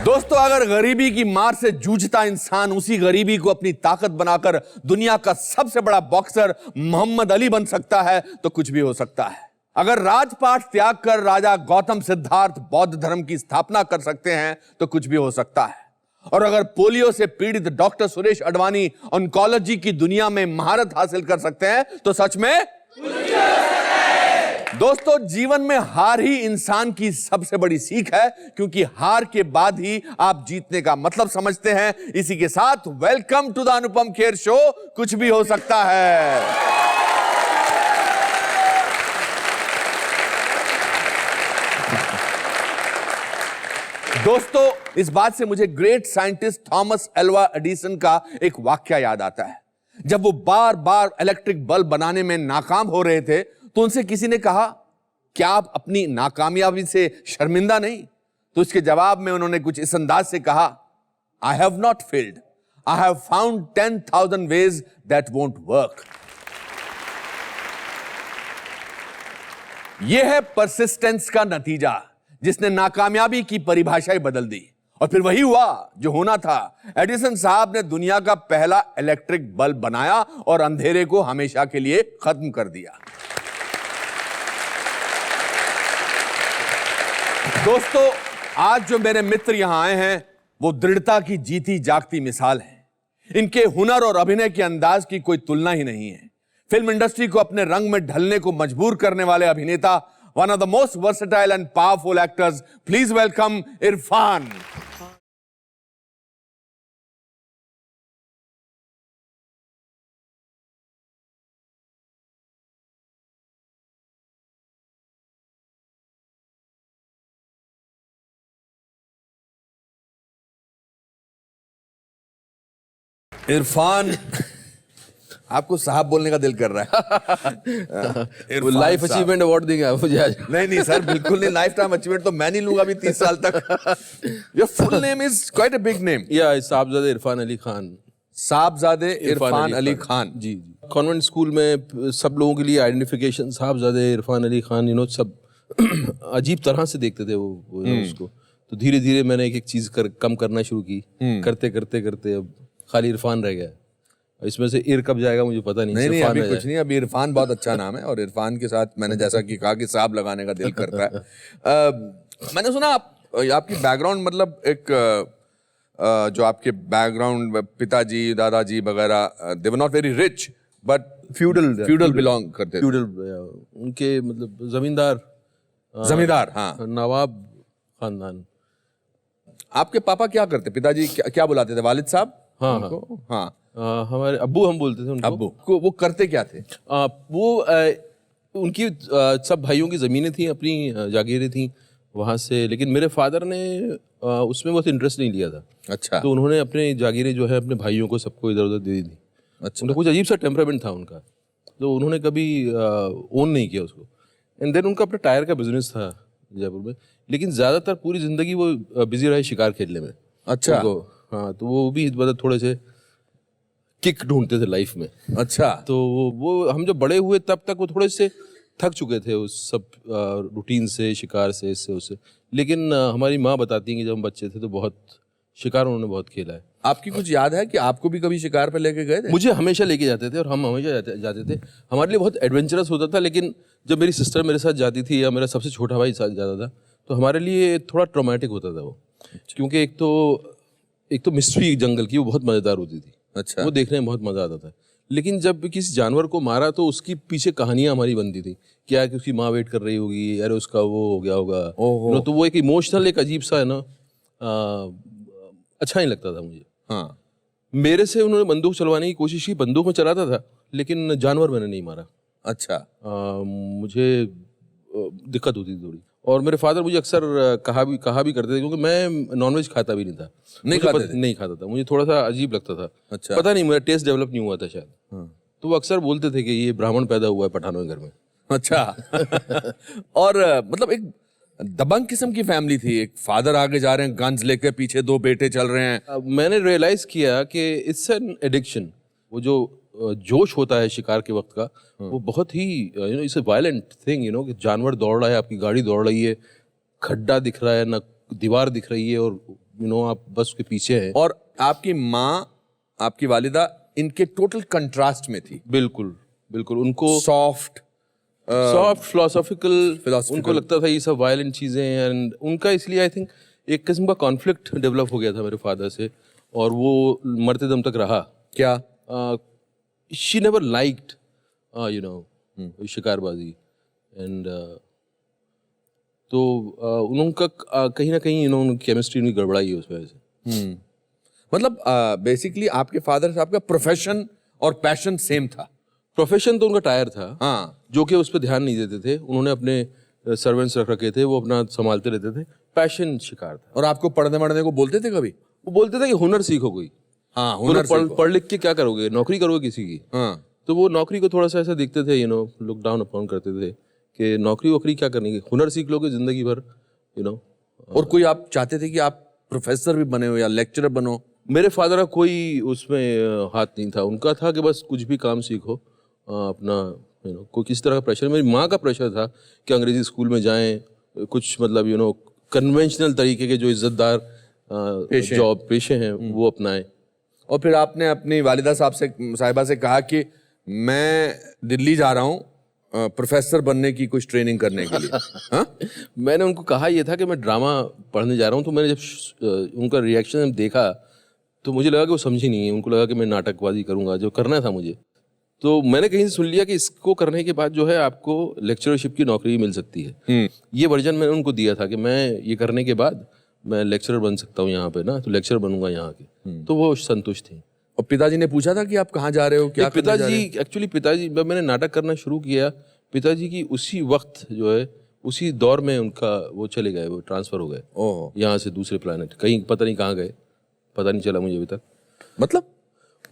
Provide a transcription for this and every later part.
दोस्तों, अगर गरीबी की मार से जूझता इंसान उसी गरीबी को अपनी ताकत बनाकर दुनिया का सबसे बड़ा बॉक्सर मोहम्मद अली बन सकता है तो कुछ भी हो सकता है। अगर राजपाट त्याग कर राजा गौतम सिद्धार्थ बौद्ध धर्म की स्थापना कर सकते हैं तो कुछ भी हो सकता है। और अगर पोलियो से पीड़ित डॉक्टर सुरेश अडवाणी ऑन्कोलॉजी की दुनिया में महारत हासिल कर सकते हैं तो सच में दोस्तों, जीवन में हार ही इंसान की सबसे बड़ी सीख है, क्योंकि हार के बाद ही आप जीतने का मतलब समझते हैं। इसी के साथ welcome to the Anupam Kher show. कुछ भी हो सकता है। दोस्तों, इस बात से मुझे great scientist Thomas Alva Edison का एक वाक्य याद आता है। जब वो बार बार इलेक्ट्रिक बल्ब बनाने में नाकाम हो रहे थे तो उनसे किसी ने कहा, क्या आप अपनी नाकामयाबी से शर्मिंदा नहीं? तो उसके जवाब में उन्होंने कुछ इस अंदाज से कहा, I have not failed, I have found 10,000 ways that won't work. यह है परसिस्टेंस का नतीजा, जिसने नाकामयाबी की परिभाषा ही बदल दी। और फिर वही हुआ जो होना था। एडिसन साहब ने दुनिया का पहला इलेक्ट्रिक बल्ब बनाया और अंधेरे को हमेशा के लिए खत्म कर दिया। दोस्तों, आज जो मेरे मित्र यहां आए हैं वो दृढ़ता की जीती जागती मिसाल है। इनके हुनर और अभिनय के अंदाज की कोई तुलना ही नहीं है। फिल्म इंडस्ट्री को अपने रंग में ढलने को मजबूर करने वाले अभिनेता, one of the most versatile and powerful actors, please welcome Irfan. Irfan, आपको साहब बोलने का दिल कर रहा है। वो लाइफ अचीवमेंट अवार्ड देंगे मुझे आज। नहीं सर, बिल्कुल नहीं। लाइफ टाइम अचीवमेंट तो मैं नहीं लूंगा अभी 30 साल तक। Your full name is quite a big name. या साहबजादे इरफान अली खान। साहबजादे इरफान अली खान। जी। कॉन्वेंट स्कूल में सब लोगों के लिए आइडेंटिफिकेशन साहबजादे इरफान अली खान, सब अजीब तरह से देखते थे वो उसको। तो धीरे धीरे मैंने एक एक चीज कम करना शुरू की। करते करते करते अब खाली इरफान रह गया। इसमें से इर कब जाएगा मुझे पता नहीं। नहीं अभी कुछ नहीं। अभी इरफान बहुत अच्छा नाम है और इरफान के साथ मैंने जैसा कि कहा कि साहब लगाने का दिल करता है। मैंने सुना आपकी बैकग्राउंड, मतलब एक जो आपके बैकग्राउंड पिताजी दादाजी वगैरह, they were not very rich but feudal belong करते थे। उनके मतलब जमींदार, हाँ, नवाब खानदान। आपके पापा क्या करते? पिताजी क्या बुलाते थे? वालिद साहब? हाँ। हमारे अब्बू हम बोलते थे उनको। अब्बू को वो करते क्या थे? उनकी सब भाइयों की ज़मीनें थी, अपनी जागीरें थी वहाँ से। लेकिन मेरे फादर ने उसमें बहुत इंटरेस्ट नहीं लिया था। अच्छा। तो उन्होंने अपने जागीरें जो है अपने भाइयों को सबको इधर उधर दे दी थी। अच्छा। उनका कुछ अजीब सा टेम्परामेंट था उनका, तो उन्होंने कभी ओन नहीं किया उसको। एंड देन उनका अपना टायर का बिजनेस था जयपुर में, लेकिन ज़्यादातर पूरी ज़िंदगी वो बिजी रहे शिकार खेलने में। अच्छा। हाँ, तो वो भी मतलब थोड़े से किक ढूंढते थे लाइफ में। अच्छा। तो वो हम जब बड़े हुए तब तक वो थोड़े से थक चुके थे उस सब रूटीन से, शिकार से, इससे उससे। लेकिन हमारी माँ बताती हैं कि जब हम बच्चे थे तो बहुत शिकार उन्होंने बहुत खेला है। आपकी कुछ याद है कि आपको भी कभी शिकार पे लेके गए थे? मुझे हमेशा लेके जाते थे और हम हमेशा जाते थे। हमारे लिए बहुत एडवेंचरस होता था। लेकिन जब मेरी सिस्टर मेरे साथ जाती थी या मेरा सबसे छोटा भाई साथ जाता था तो हमारे लिए थोड़ा ट्रॉमेटिक होता था वो। क्योंकि एक तो मिस्ट्री जंगल की वो बहुत मज़ेदार होती थी। अच्छा। वो देखने में बहुत मज़ा आता था। लेकिन जब किसी जानवर को मारा तो उसकी पीछे कहानियां हमारी बनती थी। क्या है कि उसकी माँ वेट कर रही होगी, अरे उसका वो हो गया होगा। तो वो एक इमोशनल, एक अजीब सा है ना, अच्छा नहीं लगता था मुझे। हाँ। मेरे से उन्होंने बंदूक चलवाने की कोशिश की, बंदूक में चलाता था लेकिन जानवर मैंने नहीं मारा। अच्छा। मुझे दिक्कत होती थी थोड़ी। और मेरे फादर मुझे अक्सर कहा भी करते थे, क्योंकि मैं नॉनवेज खाता भी नहीं था। नहीं खाता था, मुझे थोड़ा सा अजीब लगता था। अच्छा। पता नहीं, मेरा टेस्ट डेवलप नहीं हुआ था शायद। तो वो अक्सर बोलते थे कि ये ब्राह्मण पैदा हुआ है पठानों के घर में। अच्छा। और मतलब एक दबंग किस्म की फैमिली थी। एक फादर आगे जा रहे हैं गन्स लेकर, पीछे दो बेटे चल रहे हैं। मैंने रियलाइज किया कि इट्स एन एडिक्शन। वो जो जोश होता है शिकार के वक्त का, वो बहुत ही इट्स अ वायलेंट थिंग, कि जानवर दौड़ रहा है, आपकी गाड़ी दौड़ रही है, खड्डा दिख रहा है, ना दीवार दिख रही है, और आप बस उसके पीछे हैं। और आपकी माँ, आपकी वालिदा इनके टोटल कंट्रास्ट में थी। बिल्कुल बिल्कुल, उनको सॉफ्ट फिलोसॉफिकल, उनको लगता था ये सब वायलेंट चीज़ें हैं, एंड उनका इसलिए आई थिंक एक किस्म का कॉन्फ्लिक्ट डेवलप हो गया था मेरे फादर से, और वो मरते दम तक रहा। क्या? शी नेवर लाइक्ड शिकारबाजी, एंड तो उनका कहीं ना कहीं उनकी केमिस्ट्री नहीं गड़बड़ाई है उस वजह से। मतलब बेसिकली आपके फादर साहब का प्रोफेशन और पैशन सेम था। प्रोफेशन तो उनका टायर था, हाँ, जो कि उस पर ध्यान नहीं देते थे। उन्होंने अपने सर्वेंट्स रख रखे थे, वो अपना संभालते रहते थे। पैशन शिकार था। और आपको पढ़ने वढ़ने को बोलते थे कभी? वो बोलते थे कि हुनर सीखो कोई। हाँ, हुनर सीखो। पढ़ लिख के क्या करोगे, नौकरी करोगे किसी की? हाँ, तो वो नौकरी को थोड़ा सा ऐसा देखते थे, लुक डाउन अपॉन करते थे कि नौकरी वोकरी क्या करनी है, हुनर सीख लोगे जिंदगी भर, और कोई आप चाहते थे कि आप प्रोफेसर भी बने हो या लेक्चरर बनो? मेरे फादर का कोई उसमें हाथ नहीं था। उनका था कि बस कुछ भी काम सीखो, अपना कोई किसी तरह का प्रेशर। मेरी माँ का प्रेशर था कि अंग्रेजी स्कूल में जाएं, कुछ मतलब कन्वेंशनल तरीके के जो इज्जतदार पेशे हैं वो अपनाएं। और फिर आपने अपनी वालिदा साहिबा से कहा कि मैं दिल्ली जा रहा हूँ प्रोफेसर बनने की कुछ ट्रेनिंग करने के लिए। हाँ? मैंने उनको कहा ये था कि मैं ड्रामा पढ़ने जा रहा हूँ। तो मैंने जब उनका रिएक्शन देखा तो मुझे लगा कि वो समझी नहीं है। उनको लगा कि मैं नाटकबाजी करूँगा, जो करना था मुझे। तो मैंने कहीं से सुन लिया कि इसको करने के बाद जो है आपको लेक्चरशिप की नौकरी मिल सकती है। ये वर्जन मैंने उनको दिया था कि मैं ये करने के बाद मैं लेक्चरर बन सकता हूँ यहाँ पे ना, तो लेक्चर बनूंगा यहाँ के। तो वो संतुष्ट थी। और पिताजी ने पूछा था कि आप कहाँ जा रहे हो, क्या करने जा रहे हो? पिताजी जब मैंने नाटक करना शुरू किया, पिताजी की उसी वक्त जो है उसी दौर में उनका वो चले गए, वो ट्रांसफर हो गए यहाँ से दूसरे प्लैनेट, कहीं पता नहीं कहाँ गए, पता नहीं चला मुझे अभी तक।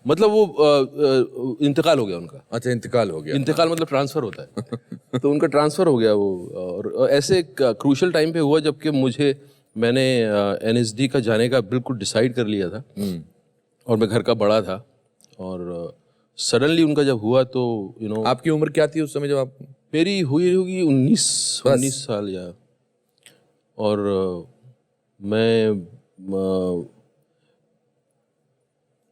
मतलब वो इंतकाल हो गया उनका। अच्छा, इंतकाल हो गया। इंतकाल मतलब ट्रांसफर होता है। तो उनका ट्रांसफर हो गया वो, और ऐसे क्रूशल टाइम पे हुआ जबकि मैंने NSD का जाने का बिल्कुल डिसाइड कर लिया था, और मैं घर का बड़ा था, और सडनली उनका जब हुआ तो आपकी उम्र क्या थी उस समय जब आप? मेरी हुई होगी 19 साल या। और मैं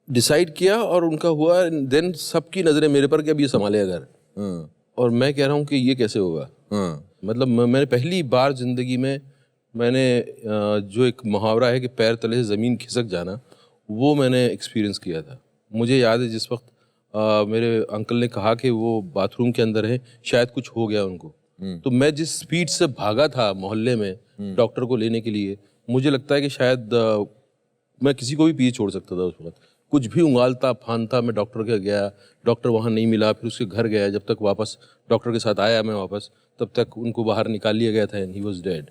डिसाइड किया और उनका हुआ, देन सबकी नज़रें मेरे पर कि अब ये संभाले घर। और मैं कह रहा हूँ कि ये कैसे होगा। मतलब मैंने पहली बार जिंदगी में मैंने जो एक मुहावरा है कि पैर तले से ज़मीन खिसक जाना, वो मैंने एक्सपीरियंस किया था। मुझे याद है जिस वक्त मेरे अंकल ने कहा कि वो बाथरूम के अंदर है, शायद कुछ हो गया उनको। तो मैं जिस स्पीड से भागा था मोहल्ले में डॉक्टर को लेने के लिए, मुझे लगता है कि शायद मैं किसी को भी पीछे छोड़ सकता था उस वक्त। कुछ भी उंगालता फानता मैं डॉक्टर के गया, डॉक्टर वहाँ नहीं मिला, फिर उसके घर गया। जब तक वापस डॉक्टर के साथ आया मैं वापस, तब तक उनको बाहर निकाल लिया गया था एंड ही वाज डेड।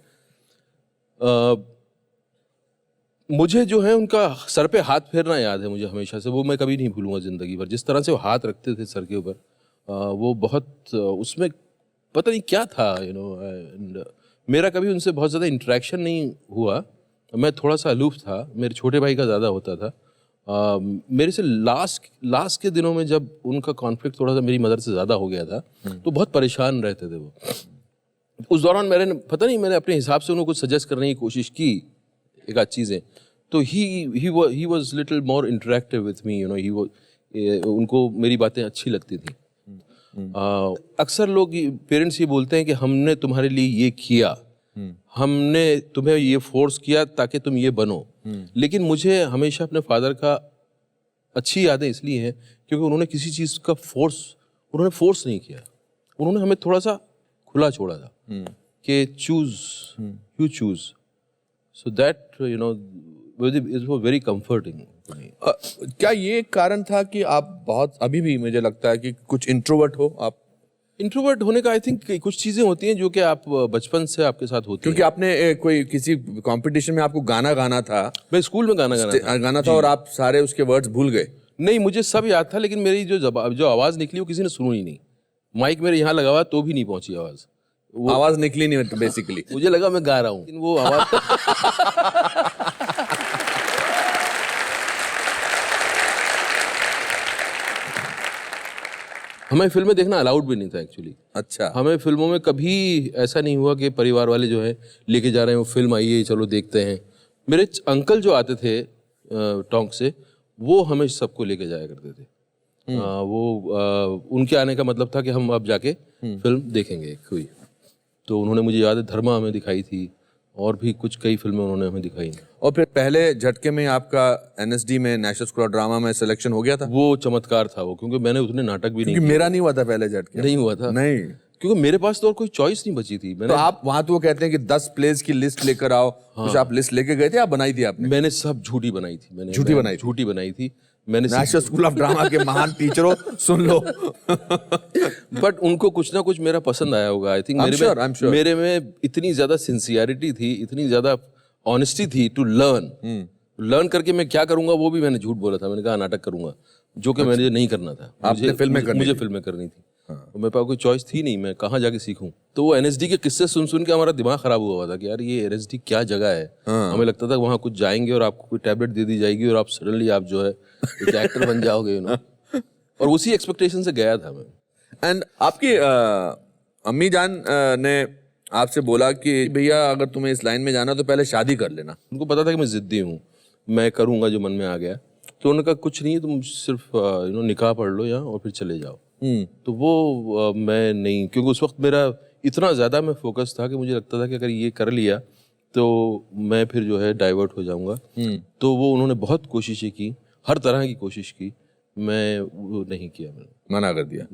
मुझे जो है उनका सर पे हाथ फेरना याद है मुझे हमेशा से, वो मैं कभी नहीं भूलूंगा ज़िंदगी भर। जिस तरह से वो हाथ रखते थे सर के ऊपर, वो बहुत उसमें पता नहीं क्या था एंड मेरा कभी उनसे बहुत ज़्यादा इंटरेक्शन नहीं हुआ। मैं थोड़ा सा अलूफ था, मेरे छोटे भाई का ज़्यादा होता था। मेरे से लास्ट के दिनों में जब उनका कॉन्फ्लिक्ट थोड़ा सा मेरी मदर से ज़्यादा हो गया था, तो बहुत परेशान रहते थे वो। उस दौरान मैंने अपने हिसाब से उनको कुछ सजेस्ट करने की कोशिश की, एक आध चीज़ें। तो he was little more interactive with me, उनको मेरी बातें अच्छी लगती थी। अक्सर लोग पेरेंट्स ये बोलते हैं कि हमने तुम्हारे लिए ये किया, हमने तुम्हें ये फोर्स किया ताकि तुम ये बनो। लेकिन मुझे हमेशा अपने फादर का अच्छी यादें इसलिए हैं क्योंकि उन्होंने किसी चीज़ का फोर्स नहीं किया। उन्होंने हमें थोड़ा सा खुला छोड़ा था कि you choose. So that it was very comforting. क्या ये एक कारण था कि आप बहुत, अभी भी मुझे लगता है कि कुछ इंट्रोवर्ट हो आप? इंट्रोवर्ट होने का आई थिंक कुछ चीज़ें होती हैं जो कि आप बचपन से आपके साथ होती हैं। क्योंकि आपने कोई किसी कंपटीशन में आपको गाना गाना था, मैं स्कूल में गाना था और आप सारे उसके वर्ड्स भूल गए? नहीं, मुझे सब याद था, लेकिन मेरी जो आवाज़ निकली वो किसी ने सुनी ही नहीं। माइक मेरे यहाँ लगा हुआ तो भी नहीं पहुंची आवाज़ निकली नहीं बेसिकली। मुझे लगा मैं गा रहा हूँ, लेकिन वो आवाज़ हमें फिल्में देखना अलाउड भी नहीं था एक्चुअली। अच्छा। हमें फिल्मों में कभी ऐसा नहीं हुआ कि परिवार वाले जो है लेके जा रहे हैं वो फिल्म आई है चलो देखते हैं। मेरे अंकल जो आते थे टोंक से, वो हमें सबको लेके जाया करते थे। उनके आने का मतलब था कि हम अब जाके फिल्म देखेंगे कोई। तो उन्होंने, मुझे याद है, धर्मा हमें दिखाई थी और भी कुछ कई फिल्में उन्होंने हमें दिखाई। और फिर पहले झटके में आपका एनएसडी में, नेशनल स्कूल ऑफ ड्रामा में सिलेक्शन हो गया था? वो चमत्कार था वो, क्योंकि मैंने उतने नाटक भी नहीं क्योंकि मेरा नहीं हुआ था पहले झटके। नहीं हुआ था, नहीं, क्योंकि मेरे पास तो और कोई चॉइस नहीं बची थी। तो आप वहां तो वो कहते हैं कि 10 प्लेस की लिस्ट लेकर आओ। कुछ आप लिस्ट लेके गए थे, आप बनाई थी आपने? मैंने सब झूठी बनाई थी। मैंने झूठी बनाई थी मैंने। नेशनल स्कूल ऑफ ड्रामा के महान टीचरों, सुन लो। बट उनको कुछ ना कुछ मेरा पसंद आया होगा। आई थिंक मेरे में इतनी ज्यादा सिंसियरिटी थी, इतनी ज्यादा ऑनेस्टी थी टू लर्न करके मैं क्या करूंगा वो भी मैंने झूठ बोला था। मैंने कहा नाटक करूंगा, जो कि मुझे नहीं करना था। मुझे फिल्में करनी थी। तो मेरे पास कोई चॉइस थी नहीं, मैं कहाँ जाके सीखूं। तो वो एनएसडी के किस्से सुन के हमारा दिमाग खराब हुआ था कि यार ये एनएसडी क्या जगह है। हमें लगता था वहाँ कुछ जाएंगे और आपको कोई टैबलेट दे दी जाएगी और आप सडनली आप जो है एक एक्टर बन जाओगे, और उसी एक्सपेक्टेशन से गया था मैं। एंड आपकी अम्मी जान ने आपसे बोला कि भैया अगर तुम्हें इस लाइन में जाना तो पहले शादी कर लेना। उनको पता था कि मैं जिद्दी हूँ, मैं करूँगा जो मन में आ गया। तो उन्होंने कहा कुछ नहीं है, तुम सिर्फ निकाह पढ़ लो यहाँ और फिर चले जाओ। तो वो मैं नहीं, क्योंकि उस वक्त मेरा इतना ज़्यादा मैं फोकस था कि मुझे लगता था कि अगर ये कर लिया तो मैं फिर जो है डाइवर्ट हो जाऊंगा। तो वो उन्होंने बहुत कोशिशें की, हर तरह की कोशिश की, मैं वो नहीं किया, मैंने मना कर दिया।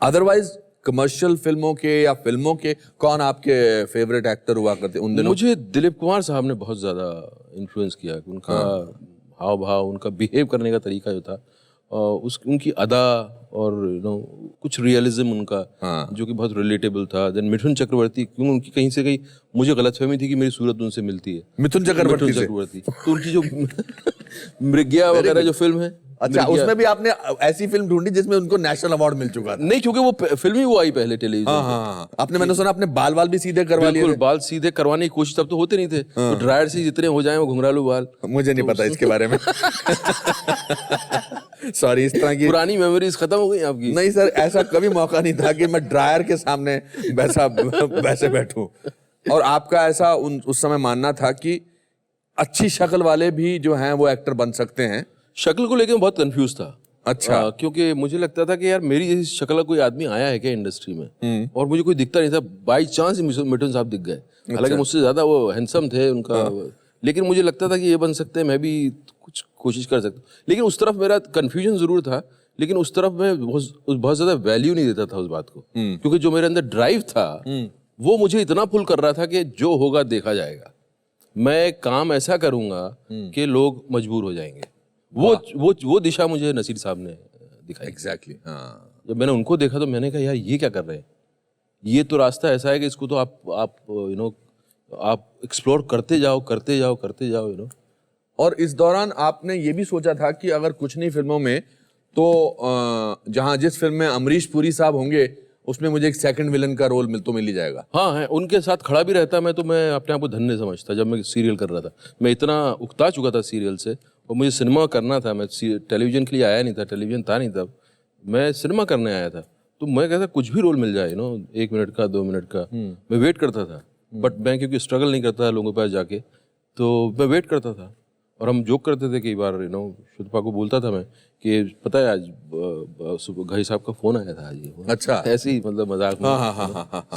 अदरवाइज कमर्शियल फिल्मों के या फिल्मों के कौन आपके फेवरेट एक्टर हुआ करते उन दिनों? मुझे दिलीप कुमार साहब ने बहुत ज़्यादा इन्फ्लुएंस किया। उनका हाव भाव, उनका बिहेव करने का तरीका जो था, उनकी अदा और कुछ रियलिज्म उनका, जो कि बहुत रिलेटेबल था। देन मिथुन चक्रवर्ती, क्योंकि उनकी कहीं से कहीं मुझे गलतफहमी थी कि मेरी सूरत उनसे मिलती है। मिथुन चक्रवर्ती तो उनकी जो मृग्या वगैरह जो फिल्म है, अच्छा, उसमें भी आपने ऐसी फिल्म ढूंढी जिसमें उनको नेशनल अवार्ड मिल चुका था? नहीं, क्योंकि वो फिल्म ही वो आई पहले टेलीविजन। आपने, मैंने सुना आपने बाल भी सीधे करवा लिए? बिल्कुल, बाल सीधे करवाने की कोशिश तब तो होते नहीं थे। तो ड्रायर से जितने हो जाए वो घुंघरालू बाल। मुझे नहीं पता इसके बारे में। सॉरी, इस तरह की पुरानी मेमोरीज खत्म हो गई आपकी। नहीं सर, ऐसा कभी मौका नहीं था कि मैं ड्रायर के सामने वैसे बैठूं। और आपका ऐसा उस समय मानना था कि अच्छी शक्ल वाले भी जो हैं वो एक्टर बन सकते हैं? शक्ल को लेकर मैं बहुत कंफ्यूज था। अच्छा। क्योंकि मुझे लगता था कि यार मेरी जैसी शक्ल का कोई आदमी आया है क्या इंडस्ट्री में, और मुझे कोई दिखता नहीं था। बाई चांस मिथुन साहब दिख गए। हालांकि मुझसे ज्यादा वो हैंडसम थे उनका, लेकिन मुझे लगता था कि ये बन सकते हैं, मैं भी कुछ कोशिश कर सकता हूँ। लेकिन उस तरफ मेरा कन्फ्यूजन जरूर था, लेकिन उस तरफ मैं बहुत ज्यादा वैल्यू नहीं देता था उस बात को, क्योंकि जो मेरे अंदर ड्राइव था वो मुझे इतना पुल कर रहा था कि जो होगा देखा जाएगा। मैं काम ऐसा करूंगा कि लोग मजबूर हो जाएंगे। वो दिशा मुझे नसीर साहब ने दिखाई। एग्जैक्टली। हाँ, जब मैंने उनको देखा तो मैंने कहा यार ये क्या कर रहे हैं, ये तो रास्ता ऐसा है कि इसको तो आप एक्सप्लोर करते जाओ। और इस दौरान आपने ये भी सोचा था कि अगर कुछ नहीं फिल्मों में तो जहां जिस फिल्म में अमरीश पुरी साहब होंगे उसमें मुझे एक सेकंड विलन का रोल मिल ही जाएगा? हाँ है, उनके साथ खड़ा भी रहता मैं तो मैं अपने आप को धन्य समझता। जब मैं सीरियल कर रहा था, मैं इतना उकता चुका था सीरियल से, और मुझे सिनेमा करना था। मैं टेलीविजन के लिए आया नहीं था, टेलीविजन था नहीं तब, मैं सिनेमा करने आया था। तो मैं कहता कुछ भी रोल मिल जाए 1 मिनट का 2 मिनट का, मैं वेट करता था। बट मैं क्योंकि स्ट्रगल नहीं करता था लोगों के पास जाके, तो मैं वेट करता था। और हम जोक करते थे कई बार, शुद्धपा को बोलता था मैं कि पता है आज घई साहब का फोन आया था आज। अच्छा, ऐसे ही मतलब मजाक में।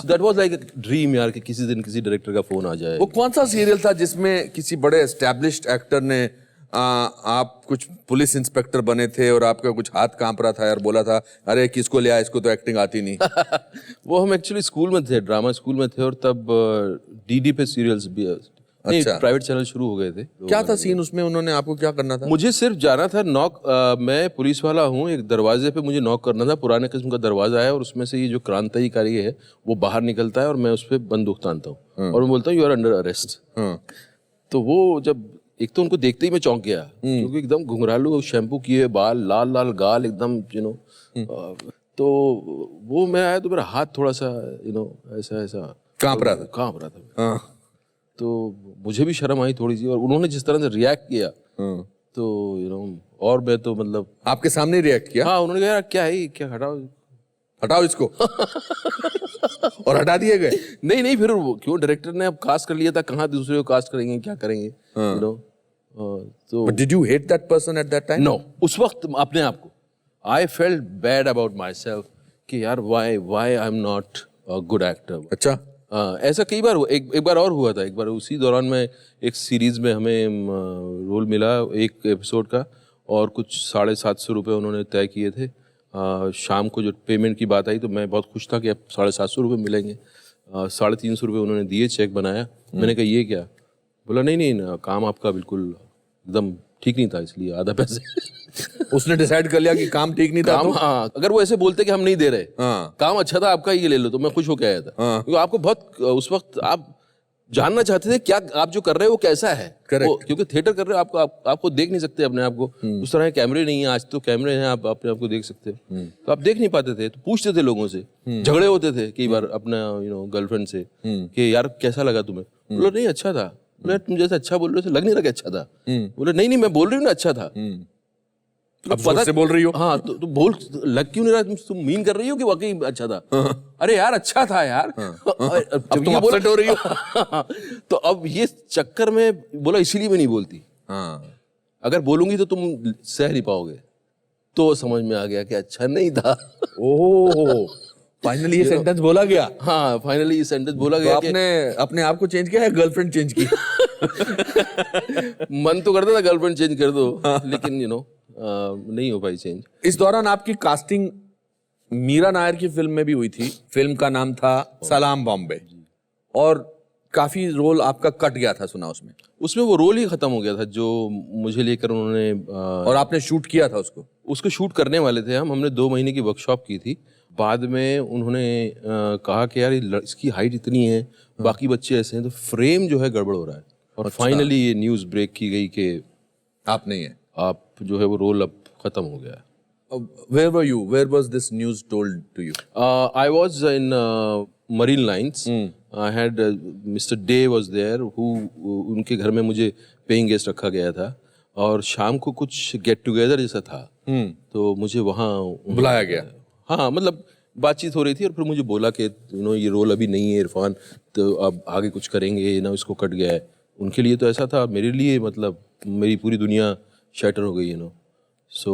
That was like a dream यार, कि किसी दिन किसी डायरेक्टर का फोन आ जाए। वो कौन सा सीरियल था जिसमें किसी बड़े एस्टैब्लिश्ड एक्टर ने आप कुछ पुलिस इंस्पेक्टर बने थे और आपका कुछ हाथ कांप रहा था यार, बोला था अरे किसको लिया, इसको तो एक्टिंग आती नहीं? वो हम एक्चुअली स्कूल में थे, ड्रामा स्कूल में थे, और तब डीडी पे सीरियल्स भी अच्छा, प्राइवेट चैनल शुरू हो गए थे। क्या था सीन उसमें, उन्होंने आपको क्या करना था? मुझे सिर्फ जाना था नॉक। मैं पुलिस वाला हूँ, एक दरवाजे पे मुझे नॉक करना था। पुराने किस्म का दरवाजा है और उसमें से ये जो क्रांतिकारी है वो बाहर निकलता है और मैं उस पर बंदूक तानता हूँ और मैं बोलता हूँ यू आर अंडर अरेस्ट। तो वो जब एक तो उनको देखते ही मैं चौंक गया, क्योंकि एकदम घुंघरालू, शैम्पू किए बाल, लाल लाल गाल एकदम, तो वो मैं आया तो मेरा हाथ थोड़ा सा ऐसा कांप रहा था। तो मुझे भी शर्म आई थोड़ी सी, और उन्होंने जिस तरह से रिएक्ट किया तो और मैं तो मतलब आपके सामने रिएक्ट किया? हाँ, उन्होंने कहा यार क्या है, क्या हटाओ, हटाओ इसको। और हटा दिए गए। नहीं नहीं, फिर क्यों डायरेक्टर ने अब कास्ट कर लिया था, कहाँ दूसरे को कास्ट करेंगे, क्या करेंगे, यू नो। तो But did you hate that person at that time? No, उस वक्त अपने आप को I felt bad about myself कि यार why I am not a good actor. अच्छा। ऐसा कई बार हुआ। एक बार और हुआ था। एक बार उसी दौरान में एक सीरीज में हमें रोल मिला एक एपिसोड का, और कुछ 750 रुपये उन्होंने तय किए थे। शाम को जो पेमेंट की बात आई तो मैं बहुत खुश था कि अब 750 रुपये मिलेंगे। 350 रुपये उन्होंने दिए, चेक बनाया। मैंने कहा ये क्या? बोला नहीं नहीं, काम आपका बिल्कुल एकदम ठीक नहीं था, इसलिए आधा पैसे। उसने डिसाइड कर लिया कि काम ठीक नहीं था। काम, हाँ, अगर वो ऐसे बोलते कि हम नहीं दे रहे, हाँ। काम अच्छा था आपका, ये ले लो, तो मैं खुश होकर आया था। हाँ। क्योंकि आपको बहुत उस वक्त आप जानना चाहते थे क्या आप जो कर रहे हो वो कैसा है। Correct. क्योंकि थिएटर कर रहे हो, आपको देख नहीं सकते अपने आप को। उस तरह के कैमरे नहीं है, आज तो कैमरे हैं, आप अपने आप को देख सकते हो। तो आप देख नहीं पाते थे, तो पूछते थे लोगों से, झगड़े होते थे कई बार अपना गर्लफ्रेंड से कि यार कैसा लगा तुम्हें? बोलो नहीं अच्छा था। बोले तुम जैसे अच्छा बोल रहे हो लग नहीं रहा कि अच्छा था। बोले नहीं नहीं, मैं बोल रही हूँ ना अच्छा था। अब पता से बोल रही हो। हाँ, तो बोल, लग क्यों नहीं रहा? तुम मीन कर रही हो कि वाकई अच्छा था? अरे यार अच्छा था यार। अब तुम अपसेट हो रही हो। तो अब ये चक्कर में बोला इसीलिए मैं नहीं बोलती। हाँ। अगर बोलूंगी तो तुम सह नहीं पाओगे। तो समझ में आ गया कि अच्छा नहीं था। ओह, फाइनली ये सेंटेंस बोला गया। हाँ, फाइनली ये सेंटेंस बोला तो गया। आपने अपने आप को चेंज किया है, गर्लफ्रेंड चेंज की? मन तो करता था गर्लफ्रेंड चेंज कर दो, लेकिन नहीं हो पाई चेंज। इस दौरान आपकी कास्टिंग मीरा नायर की फिल्म में भी हुई थी। फिल्म का नाम था सलाम बॉम्बे, और काफी रोल आपका कट गया था, सुना उसमें। उसमें वो रोल ही खत्म हो गया था जो मुझे लेकर उन्होंने और आपने शूट किया था उसको शूट करने वाले थे हमने 2 महीने की वर्कशॉप की थी। बाद में उन्होंने कहा कि यार इसकी हाइट इतनी है, बाकी बच्चे ऐसे हैं, तो फ्रेम जो है गड़बड़ हो रहा है। और फाइनली ये न्यूज़ ब्रेक की गई कि आप नहीं है, आप जो है वो रोल अब खत्म हो गया है। Where were you? Where was this news told to you? I was in Marine Lines. I had Mr. Day was there who उनके घर में मुझे पेइंग गेस्ट रखा गया था, और शाम को कुछ गेट टुगेदर जैसा था। तो मुझे वहाँ बुलाया गया। हाँ, मतलब बातचीत हो रही थी, और फिर मुझे बोला कि ये रोल अभी नहीं है इरफान, तो अब आगे कुछ करेंगे ना, इसको कट गया है। उनके लिए तो ऐसा था, मेरे लिए मतलब मेरी पूरी दुनिया शैटर हो गई सो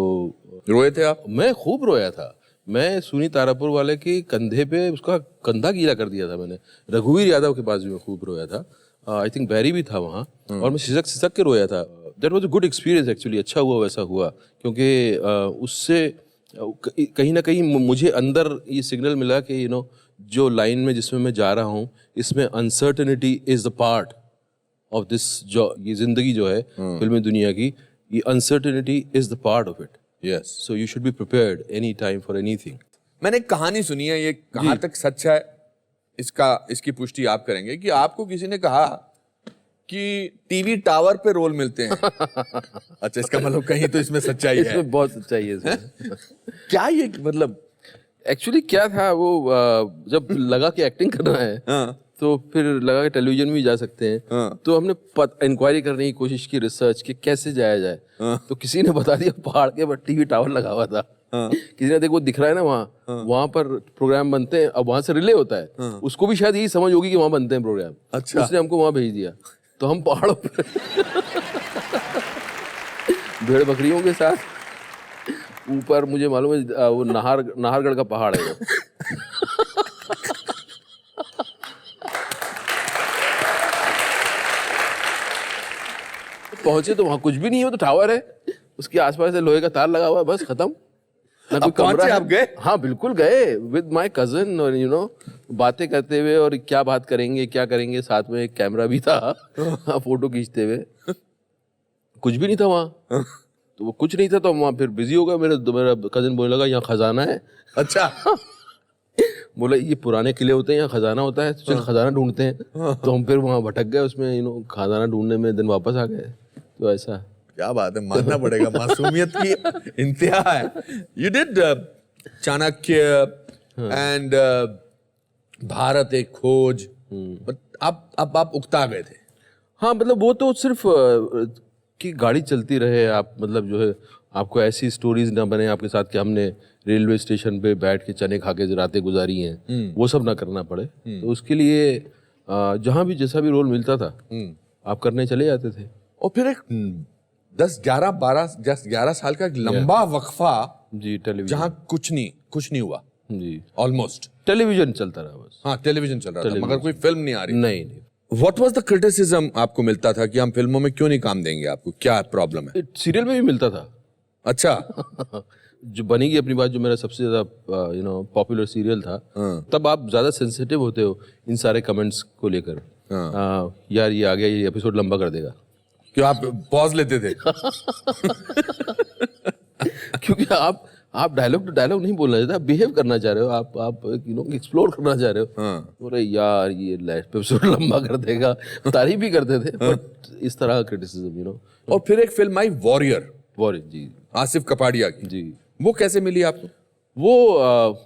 रोए थे आप? मैं खूब रोया था। मैं सुनी तारापुर वाले के कंधे पे उसका कंधा गीला कर दिया था मैंने। रघुवीर यादव के पास भी मैं खूब रोया था। आई थिंक बैरी भी था वहाँ, और मैं सिसक के रोया था। That was a good experience actually. अच्छा हुआ वैसा हुआ, क्योंकि उससे कहीं ना कहीं मुझे अंदर ये सिग्नल मिला कि जो लाइन में जिसमें मैं जा रहा हूँ, इसमें uncertainty is the part of this. जो ये जिंदगी जो है फिल्मी दुनिया की, ये uncertainty is the part of it. Yes, so you should be prepared any time for anything. मैंने एक कहानी सुनी है, ये कहाँ तक सच है इसकी पुष्टि आप करेंगे, कि आपको किसी ने कहा कि टीवी टावर पे रोल मिलते हैं। अच्छा, इसका मतलब कहीं तो इसमें सच्चाई है। इसमें बहुत सच्चाई है इसमें। क्या ये मतलब एक्चुअली क्या था वो, जब लगा कि एक्टिंग करना है, तो फिर लगा कि टेलीविजन में भी जा सकते हैं। तो हमने इंक्वायरी करने की कोशिश की, रिसर्च कि कैसे जाया जाए। तो किसी ने बता दिया पहाड़ के पर टीवी टावर लगा हुआ था। किसी ने देखो दिख रहा है ना वहाँ पर प्रोग्राम बनते हैं, अब वहाँ से रिले होता है। उसको भी शायद यही समझ होगी कि वहाँ बनते हैं प्रोग्राम। अच्छा। उसने हमको वहाँ भेज दिया, तो हम पहाड़ों पर भेड़ बकरियों के साथ ऊपर, मुझे मालूम है वो नाहरगढ़ का पहाड़ है वो। पहुंचे तो वहां कुछ भी नहीं है, तो टावर है, उसके आसपास से लोहे का तार लगा हुआ है, बस खत्म। ना कोई कमरा है। आप गए? हाँ बिल्कुल गए, विद माय कजन, और बातें करते हुए, और क्या बात करेंगे क्या करेंगे, साथ में एक कैमरा भी था। फोटो खींचते हुए। कुछ भी नहीं था वहाँ। तो वो कुछ नहीं था, तो वहाँ फिर बिजी हो गया। मेरा कजन बोलने लगा यहाँ खजाना है। अच्छा। बोला ये पुराने किले होते हैं, यहाँ खजाना होता है, तो चल खजाना ढूंढते हैं। तो हम फिर वहाँ भटक गए उसमें, खजाना ढूंढने में, दिन वापस आ गए। तो ऐसा। क्या बात है, मानना पड़ेगा, मासूमियत की इंतहा है। You did Chanakya and Bharat एक खोज, आप उकता गए थे। हाँ, मतलब वो तो सिर्फ कि गाड़ी चलती रहे, आप मतलब जो है आपको ऐसी स्टोरीज ना बने आपके साथ कि हमने रेलवे स्टेशन पे बैठ के चने खा के रातें गुजारी हैं, वो सब ना करना पड़े। तो उसके लिए जहाँ भी जैसा भी रोल मिलता था आप करने चले जाते थे। और फिर एक 10-11 साल का एक लंबा वक्फा जी टेलीविजन, जहाँ कुछ नहीं हुआ जी ऑलमोस्ट। टेलीविजन चलता रहा बस। हाँ, टेलीविजन चल रहा था मगर कोई फिल्म नहीं आ रही। नहीं व्हाट वाज द क्रिटिसिज्म आपको मिलता था कि हम फिल्मों में क्यों नहीं काम देंगे आपको, क्या प्रॉब्लम है? सीरियल में भी मिलता था। अच्छा। जो बनेगी अपनी बात, जो मेरा सबसे ज्यादा पॉपुलर सीरियल था, तब आप ज्यादा सेंसिटिव होते हो इन सारे कमेंट्स को लेकर। यार ये आ गया, ये एपिसोड लंबा कर देगा, क्यों आप पॉज लेते थे? क्योंकि आप डायलॉग टू डायलॉग नहीं बोलना चाहते, आप बिहेव करना चाह रहे हो, आप एक्सप्लोर करना चाह रहे हो। अरे यार ये एपिसोड लंबा कर देगा, तारीफ भी करते थे बट इस तरह क्रिटिसिज्म और फिर एक फिल्म आई वॉरियर जी, आसिफ कपाड़िया की जी, वो कैसे मिली आपको? वो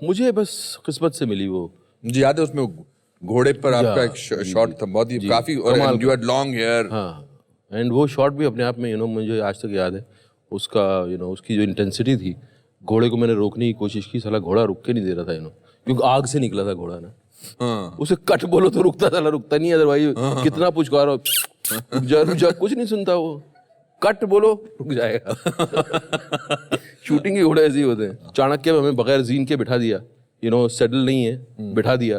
मुझे बस किस्मत से मिली। वो मुझे याद है उसमें घोड़े पर आपका एक शॉट था, बहुत ही काफी, और यू हैड लॉन्ग हेयर। हाँ, एंड वो शॉट भी अपने आप में मुझे आज तक याद है उसका, उसकी जो इंटेंसिटी थी। घोड़े को मैंने रोकने की कोशिश की, साला घोड़ा रुक के नहीं दे रहा था, क्योंकि आग से निकला था घोड़ा ना। उसे कट बोलो तो रुकता, साला रुकता नहीं, अदरवाइज कितना पुचकारो रुक जा, कुछ नहीं सुनता वो। कट बोलो रुक जाएगा। शूटिंग के घोड़े ऐसे ही होते हैं। चाणक्य में हमें बगैर जीन के बिठा दिया, सेटल नहीं है, बिठा दिया।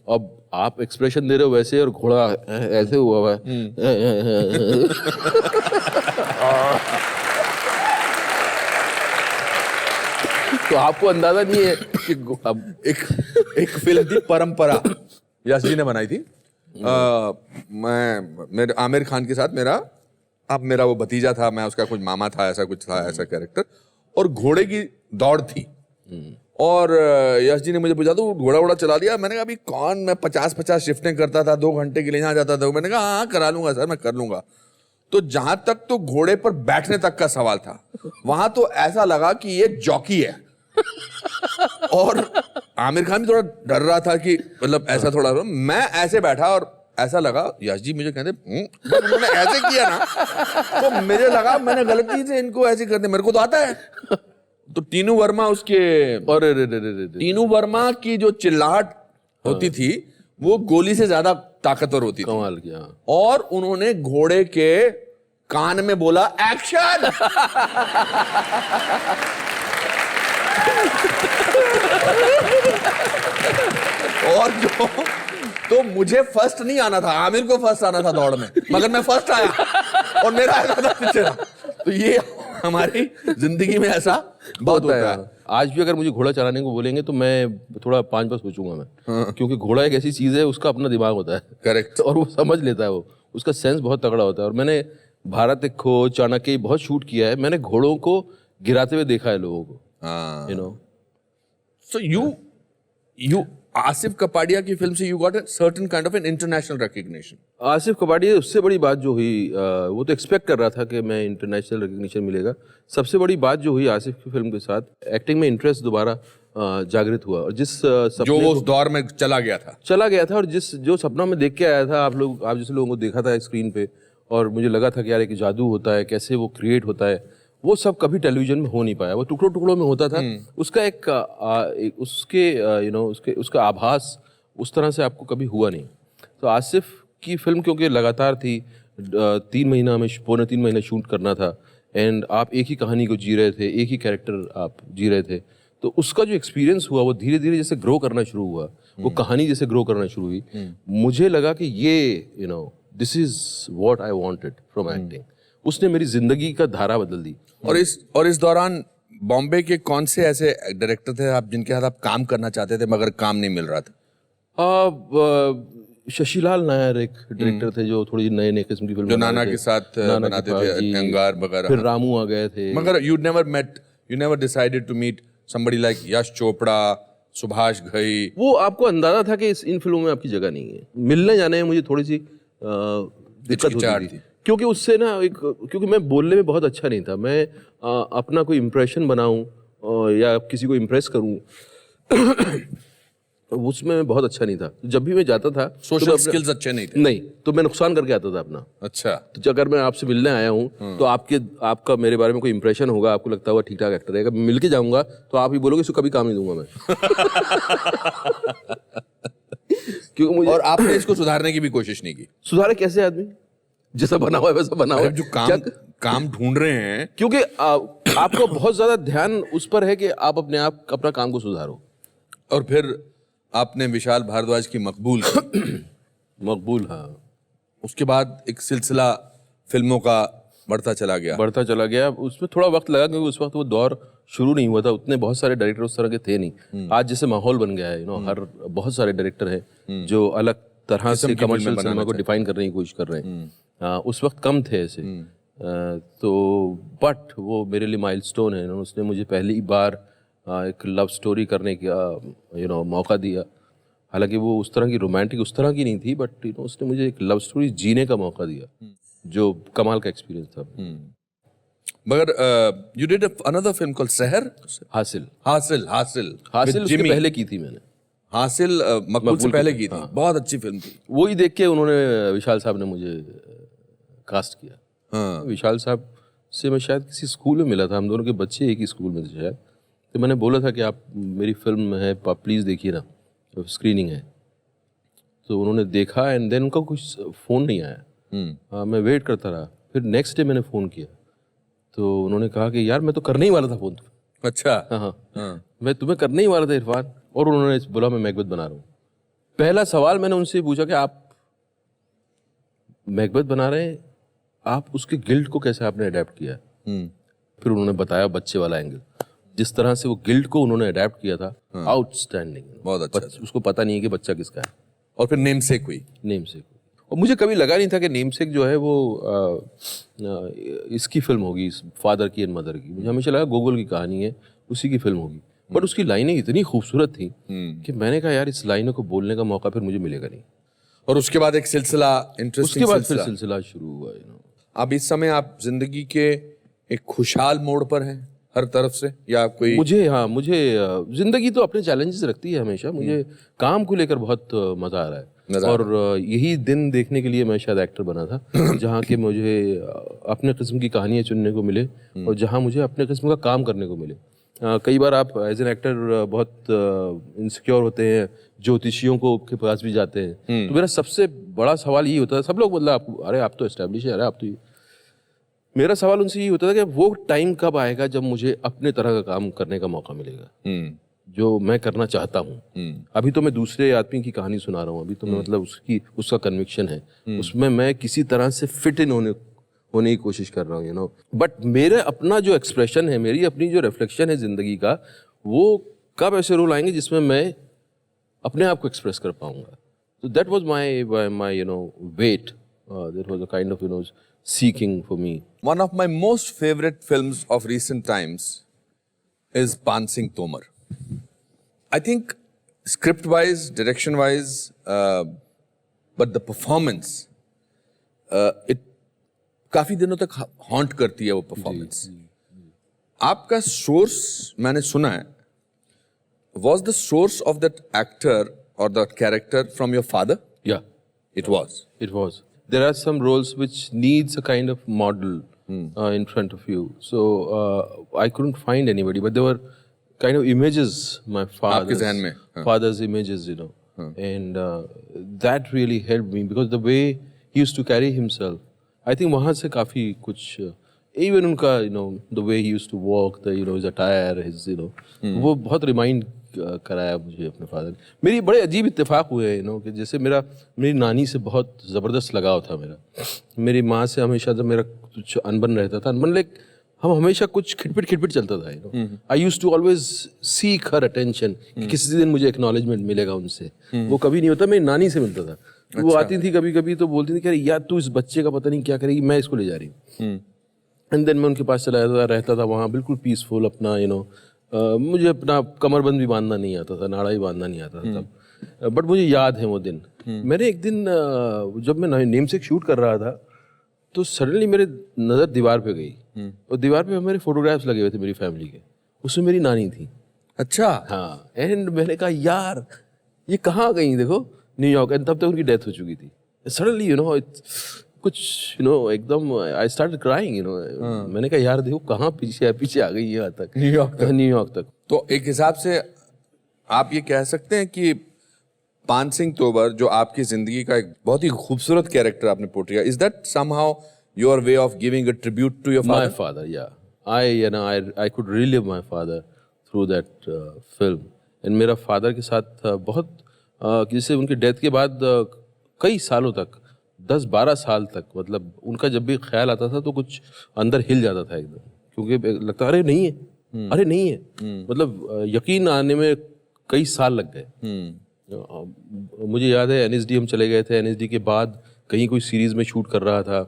अब आप एक्सप्रेशन दे रहे हो वैसे, और घोड़ा ऐसे हुआ है। तो आपको अंदाजा नहीं है कि अब एक फिल्म थी परंपरा, यश जी ने बनाई थी। मेरे आमिर खान के साथ मेरा वो भतीजा था, मैं उसका कुछ मामा था, ऐसा कुछ था, ऐसा कैरेक्टर, और घोड़े की दौड़ थी। और यश जी ने मुझे पूछा तो घोड़ा चला दिया। मैंने कहा अभी कौन, मैं 50 शिफ्टें करता था, 2 घंटे के लिए यहाँ जाता था। मैंने कहा हाँ करा लूंगा सर, मैं कर लूंगा। तो जहां तक तो घोड़े पर बैठने तक का सवाल था, वहां तो ऐसा लगा कि ये जॉकी है। और आमिर खान भी थोड़ा डर रहा था कि मतलब ऐसा थोड़ा, मैं ऐसे बैठा और ऐसा लगा यश जी मुझे कहते उन्होंने ऐसे किया ना, तो मुझे लगा मैंने गलती से इनको ऐसे करते, मेरे को तो आता है। तो टीनू वर्मा उसके, और टीनू वर्मा की जो चिल्लाहट होती थी वो गोली से ज्यादा ताकतवर होती थी। कमाल किया। और उन्होंने घोड़े के कान में बोला एक्शन। और जो तो मुझे फर्स्ट नहीं आना था, आमिर को फर्स्ट आना था दौड़ में, मगर मैं फर्स्ट आया और मेरा ऐसा था पीछे। तो ये हमारी जिंदगी में ऐसा बहुत होता है। आज भी अगर मुझे घोड़ा चलाने को बोलेंगे तो मैं थोड़ा 5 बार सोचूंगा मैं। क्योंकि घोड़ा एक ऐसी चीज है, उसका अपना दिमाग होता है। करेक्ट। और वो समझ लेता है, वो उसका सेंस बहुत तगड़ा होता है। और मैंने भारत एक खो, चाणक्य बहुत शूट किया है, मैंने घोड़ों को गिराते हुए देखा है लोगों को। So you आसिफ कपाड़िया की फिल्म से you got a certain kind of an international recognition. Asif Kapadia, उससे बड़ी बात जो हुई, वो तो एक्सपेक्ट कर रहा था कि मैं इंटरनेशनल रिकग्निशन मिलेगा। सबसे बड़ी बात जो हुई आसिफ की फिल्म के साथ, एक्टिंग में इंटरेस्ट दोबारा जागृत हुआ। और जिस जो वो उस दौर में चला गया था, और जो सपना में देख के आया था, आप जैसे लोगों को देखा था स्क्रीन पे, और मुझे लगा था कि यार एक जादू होता है, कैसे वो क्रिएट होता है, वो सब कभी टेलीविजन में हो नहीं पाया। वो टुकड़ों टुकड़ों में होता था। उसका उसका आभास उस तरह से आपको कभी हुआ नहीं। तो आसिफ की फिल्म क्योंकि लगातार थी, 3 महीना में, पौने 3 महीना शूट करना था, एंड आप एक ही कहानी को जी रहे थे, एक ही कैरेक्टर आप जी रहे थे। तो उसका जो एक्सपीरियंस हुआ वो धीरे धीरे जैसे ग्रो करना शुरू हुआ, वो कहानी जैसे ग्रो करना शुरू हुई, मुझे लगा कि ये this is what I wanted from acting. उसने मेरी जिंदगी का धारा बदल दी। और इस दौरान बॉम्बे के कौन से ऐसे डायरेक्टर थे आप जिनके साथ आप काम करना चाहते थे मगर काम नहीं मिल रहा था? शशिलाल नायर एक डायरेक्टर थे जो थोड़ी नए किस्म की फिल्म, जो नाना के साथ बनाते थे, अंगार वगैरह। फिर रामू आ गए थे। मगर you never decided to meet somebody like Yash Chopra, Subhash Ghai? वो आपको अंदाजा था कि इन फिल्मों में आपकी जगह नहीं है। मिलने जाने में मुझे थोड़ी सी दिक्कत होती थी, क्योंकि उससे ना क्योंकि मैं बोलने में बहुत अच्छा नहीं था। मैं अपना कोई इम्प्रेशन बनाऊं या किसी को इम्प्रेस करूं उसमें मैं बहुत अच्छा नहीं था। जब भी मैं जाता था सोशल स्किल्स अच्छे नहीं थे। नहीं, तो मैं नुकसान करके आता था अपना। अच्छा। तो अगर मैं आपसे मिलने आया हूँ तो आपका मेरे बारे में कोई इंप्रेशन होगा, आपको लगता होगा ठीक ठाक एक्टर है, अगर मिल के जाऊंगा तो आप ही बोलोगे इसको कभी काम नहीं दूंगा मैं। क्योंकि मुझे, और आपने इसको सुधारने की भी कोशिश नहीं की? सुधारे कैसे आदमी, जैसा बना हुआ है वैसा बना हुआ है। जो काम ढूंढ रहे हैं, क्योंकि आपको बहुत ज्यादा ध्यान उस पर है कि आप अपना काम को सुधारो। और फिर आपने विशाल भारद्वाज की मकबूल की। मकबूल, हाँ। उसके बाद एक सिलसिला फिल्मों का बढ़ता चला गया। उसमें थोड़ा वक्त लगा क्योंकि उस वक्त वो दौर शुरू नहीं हुआ था, उतने बहुत सारे डायरेक्टर उस तरह के थे नहीं। आज जैसे माहौल बन गया है, हर बहुत सारे डायरेक्टर हैं जो अलग तरह से कमर्शियल सिनेमा को डिफाइन करने की कोशिश कर रहे हैं। उस वक्त कम थे ऐसे। तो बट वो मेरे लिए माइलस्टोन है। उसने मुझे पहली बार एक लव स्टोरी करने का मौका दिया। हालांकि वो उस तरह की रोमांटिक उस तरह की नहीं थी, बट उसने मुझे एक लव स्टोरी जीने का मौका दिया, जो कमाल का एक्सपीरियंस था। मगर you did another film called सहर। हासिल उसके पहले की थी मैंने। हासिल मकबूल से पहले की थी। बहुत अच्छी फिल्म थी। वही देख के उन्होंने, विशाल साहब ने मुझे कास्ट किया। हाँ। विशाल साहब से मैं शायद किसी स्कूल में मिला था, हम दोनों के बच्चे एक ही स्कूल में थे शायद। तो मैंने बोला था कि आप, मेरी फिल्म है, आप प्लीज़ देखिए ना, तो स्क्रीनिंग है। तो उन्होंने देखा एंड देन उनका कुछ फ़ोन नहीं आया। मैं वेट करता रहा। फिर नेक्स्ट डे मैंने फ़ोन किया तो उन्होंने कहा कि यार मैं तो करने ही वाला था फ़ोन। अच्छा। हाँ, मैं तुम्हें करने ही वाला था इरफान। और उन्होंने बोला मैं मैकबेथ बना रहा हूँ। पहला सवाल मैंने उनसे पूछा कि आप मैकबेथ बना रहे हैं, आप उसके गिल्ट को कैसे आपने अडेप्ट किया? फिर उन्होंने बताया बच्चे वाला एंगल, जिस तरह से वो गिल्ट को उन्होंने अडेप्ट किया था, आउटस्टैंडिंग। बहुत अच्छा। उसको पता नहीं है कि बच्चा किसका है। और फिर नेमसेक हुई। और मुझे कभी लगा नहीं था कि नेमसेक जो है वो इसकी फिल्म होगी, फादर की एंड मदर की। मुझे हमेशा लगा गोगोल की कहानी है, उसी की फिल्म होगी। बट उसकी लाइनें इतनी खूबसूरत थी कि मैंने कहा यार इस लाइनों को बोलने का मौका फिर मुझे मिलेगा नहीं। और उसके बाद एक सिलसिला, इंटरेस्टिंग उसके बाद फिर सिलसिला शुरू हुआ। अब इस समय आप जिंदगी के एक खुशहाल मोड़ पर हैं हर तरफ से, या कोई? मुझे जिंदगी तो अपने चैलेंजेस रखती है हमेशा। मुझे काम को लेकर बहुत मजा आ रहा है। और यही दिन देखने के लिए मैं शायद एक्टर बना था जहाँ के मुझे अपने किस्म की कहानियाँ चुनने को मिले और जहाँ मुझे अपने किस्म का काम करने को मिले। कई बार आप एज एन एक्टर बहुत इनसिक्योर होते हैं, ज्योतिषियों के पास भी जाते हैं। तो मेरा सबसे बड़ा सवाल यही होता था, सब लोग मतलब अरे आप तो एस्टेब्लिश है, अरे आप तो, मेरा सवाल उनसे यही होता था कि वो टाइम कब आएगा जब मुझे अपने तरह का काम करने का मौका मिलेगा जो मैं करना चाहता हूँ। अभी तो मैं दूसरे आदमी की कहानी सुना रहा हूँ, अभी तो मैं मतलब उसका कन्विक्शन है, उसमें मैं किसी तरह से फिट इन होने की कोशिश कर रहा हूँ, बट मेरे अपना जो एक्सप्रेशन है, मेरी अपनी जो रिफ्लेक्शन है जिंदगी का, वो कब ऐसे रोल आएंगे जिसमें मैं अपने आप को एक्सप्रेस कर पाऊंगा। तो that was my weight, that was a kind of seeking for me. One of my most favorite films of recent times is Pan Singh Tomar. I think script-wise, direction-wise, but the performance, it काफी दिनों तक haunt करती है वो performance. आपका source मैंने सुना है, was the source of that actor or that character from your father? Yeah, it was. It was. There are some roles which needs a kind of model in front of you. So I couldn't find anybody, but there were kind of images, my father's images, and that really helped me because the way he used to carry himself, I think वहाँ से काफी कुछ, even उनका the way he used to walk, his attire, his वो बहुत remind कराया मुझे अपने फादर। मेरी बड़े अजीब इत्तेफाक हुए हैं कि जैसे मेरी नानी से बहुत ज़बरदस्त लगाव था मेरी माँ से हमेशा जब मेरा कुछ अनबन रहता था, अनबन लाइक हम हमेशा कुछ खिटपिट चलता था। I used to always seek her attention कि किसी दिन मुझे एक्नॉलेजमेंट मिलेगा उनसे। वो कभी नहीं होता, मेरी नानी से मिलता था। वो आती थी कभी कभी तो बोलती थी कि यार तू इस बच्चे का पता नहीं क्या करेगी, मैं इसको ले जा रही हूँ। एंड देन मैं उनके पास चला रहता था वहाँ बिल्कुल पीसफुल अपना मुझे अपना कमरबंद भी बांधना नहीं आता था, नाड़ा भी बांधना नहीं आता था तब। बट मुझे याद है वो दिन। मैंने एक दिन जब मैं नेमसेक शूट कर रहा था तो सडनली मेरे नज़र दीवार पे गई और दीवार पे मेरे फोटोग्राफ्स लगे हुए थे मेरी फैमिली के, उसमें मेरी नानी थी। अच्छा। हाँ, एंड मैंने कहा यार ये कहाँ गई, देखो न्यूयॉर्क, एंड तब तक उनकी डेथ हो चुकी थी. सडनली कुछ एकदम आई स्टार्टेड क्राइंग. मैंने कहा यार देखो कहाँ पीछे आ गई यहाँ तक, न्यूयॉर्क तक. तो एक हिसाब से आप ये कह सकते हैं कि पान सिंह तोमर जो आपकी जिंदगी का एक बहुत ही खूबसूरत कैरेक्टर आपने पोर्ट्रे किया, is that somehow your way of giving a tribute to your My father? father, yeah. I could relive my father through that film. And मेरा father के साथ बहुत जैसे उनकी डेथ के बाद कई सालों तक, 10-12 साल तक, मतलब उनका जब भी ख्याल आता था तो कुछ अंदर हिल जाता था एकदम, क्योंकि लगता अरे नहीं है, अरे नहीं है. मतलब यकीन आने में कई साल लग गए. मुझे याद है NSD हम चले गए थे. NSD के बाद कहीं कोई सीरीज में शूट कर रहा था,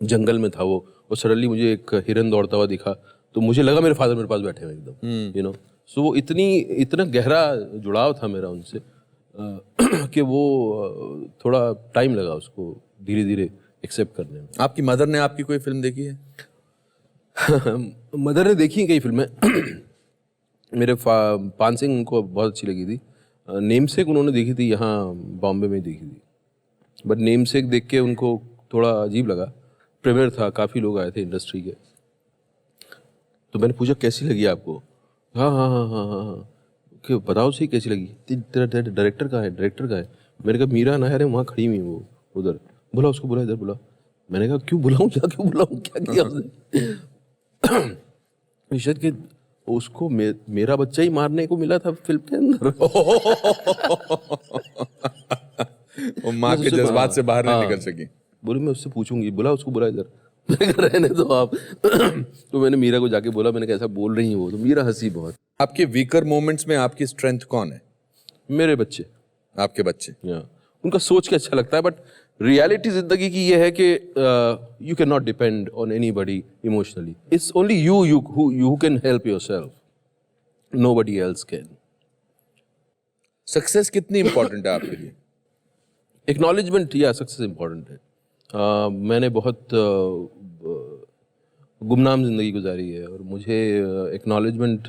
जंगल में था वो, और सडनली मुझे एक हिरन दौड़ता हुआ दिखा, तो मुझे लगा मेरे फादर मेरे पास बैठे हुए एकदम. सो वो इतना गहरा जुड़ाव था मेरा उनसे कि वो थोड़ा टाइम लगा उसको धीरे धीरे एक्सेप्ट करने में. आपकी मदर ने आपकी कोई फिल्म देखी है? मदर ने देखी कई फिल्में. मेरे पान सिंह उनको बहुत अच्छी लगी थी. नेमसेक उन्होंने देखी थी, यहाँ बॉम्बे में देखी थी. बट नेमसेक देख के उनको थोड़ा अजीब लगा. प्रीमियर था, काफ़ी लोग आए थे इंडस्ट्री के. तो मैंने पूछा कैसी लगी आपको? हाँ, कि बताओ सही कैसी लगी. तेरा डायरेक्टर कहाँ है, डायरेक्टर कहाँ है? मैंने कहा मीरा नायर है वहाँ खड़ी हुई है वो उधर. बुला उसको, बुला इधर बुला. मैंने कहा क्यों बुलाऊँ, क्या क्यों बुलाऊँ, क्या किया उसने? निशाद के उसको मेरा बच्चा ही मारने को मिला था फिल्म के अंदर. वो माँ के जज्बात से बाहर नहीं निकल सकी. बोले मैं उससे पूछूंगी, बुला उसको, बुला इधर. मैंने कहा रहने दो आप. तो मैंने मीरा को जाके बोला, मैंने कहा ऐसा बोल रही है वो. तो मीरा हंसी बहुत. आपके वीकर मोमेंट्स में आपकी स्ट्रेंथ कौन है? मेरे बच्चे. आपके बच्चे? उनका सोच के अच्छा लगता है. बट रियलिटी जिंदगी की ये है कि you can not depend on anybody emotionally. It's only you can help yourself, nobody else can. Success कितनी इंपॉर्टेंट है आपके लिए? एक्नॉलेजमेंट या सक्सेस इंपॉर्टेंट है. मैंने बहुत गुमनाम जिंदगी गुजारी है और मुझे एक्नॉलेजमेंट